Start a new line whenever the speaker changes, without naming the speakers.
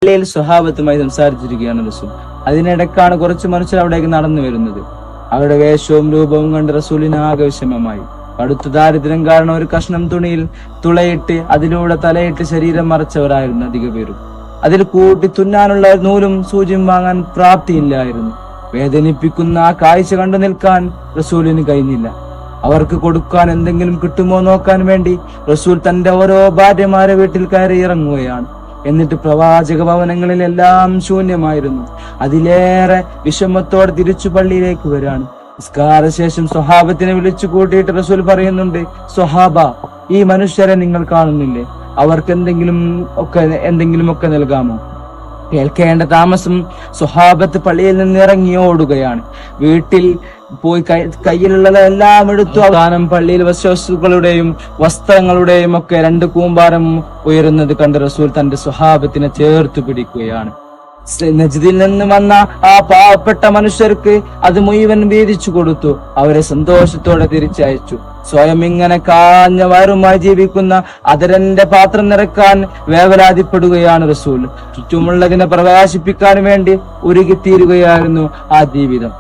പള്ളിയിൽ സ്വഹാബത്തുമായി സംസാരിച്ചിരിക്കുകയാണ് റസൂൽ. അതിനിടക്കാണ് കുറച്ച് മനുഷ്യർ അവിടേക്ക് നടന്നു വരുന്നത്. അവരുടെ വേഷവും രൂപവും കണ്ട് റസൂലിന് ആകെ വിഷമമായി. കടുത്ത ദാരിദ്ര്യം കാരണം ഒരു കഷ്ണം തുണിയിൽ തുളയിട്ട് അതിലൂടെ തലയിട്ട് ശരീരം മറച്ചവരായിരുന്നു അധിക പേരും. അതിൽ കൂട്ടി തുന്നാനുള്ള നൂലും സൂചിയും വാങ്ങാൻ പ്രാപ്തിയില്ലായിരുന്നു. വേദനിപ്പിക്കുന്ന ആ കാഴ്ച കണ്ടു നിൽക്കാൻ റസൂലിന് കഴിഞ്ഞില്ല. അവർക്ക് കൊടുക്കാൻ എന്തെങ്കിലും കിട്ടുമോ നോക്കാൻ വേണ്ടി റസൂൽ തന്റെ ഓരോ ഭാര്യമാരെ വീട്ടിൽ കയറി ഇറങ്ങുകയാണ്. എന്നിട്ട് പ്രവാചക ഭവനങ്ങളിലെല്ലാം ശൂന്യമായിരുന്നു. അതിലേറെ വിഷമത്തോടെ തിരിച്ചു പള്ളിയിലേക്ക് വരാണ്. നിസ്കാരശേഷം സ്വഹാബത്തിനെ വിളിച്ചു കൂട്ടിയിട്ട് റസൂൽ പറയുന്നുണ്ട്, സ്വഹാബ, ഈ മനുഷ്യരെ നിങ്ങൾ കാണുന്നില്ലേ? അവർക്ക് എന്തെങ്കിലുമൊക്കെ നൽകാമോ? കേൾക്കേണ്ട താമസം സ്വഹാബത്ത് പള്ളിയിൽ നിന്ന് ഇറങ്ങി ഓടുകയാണ്. വീട്ടിൽ പോയി കയ്യിലുള്ളതെല്ലാം എടുത്തു. അവസാനം പള്ളിയിൽ വസ്തുക്കളുടെയും വസ്ത്രങ്ങളുടെയും ഒക്കെ 2 കൂമ്പാരം ഉയരുന്നത് കണ്ട് റസൂൽ തന്റെ സ്വഹാബത്തിനെ ചേർത്ത് പിടിക്കുകയാണ്. നജ്ദിൽ നിന്ന് വന്ന ആ പാവപ്പെട്ട മനുഷ്യർക്ക് അത് മുഴുവൻ വീതിച്ചു കൊടുത്തു. അവരെ സന്തോഷത്തോടെ തിരിച്ചയച്ചു. സ്വയം ഇങ്ങനെ കാഞ്ഞ വയറുമായി ജീവിക്കുന്ന അതരന്റെ പാത്രം നിറക്കാൻ വേവലാതിപ്പെടുകയാണ് റസൂൽ. ചുറ്റുമുള്ളതിനെ പ്രകാശിപ്പിക്കാൻ വേണ്ടി ഉരുകിത്തീരുകയായിരുന്നു ആ ജീവിതം.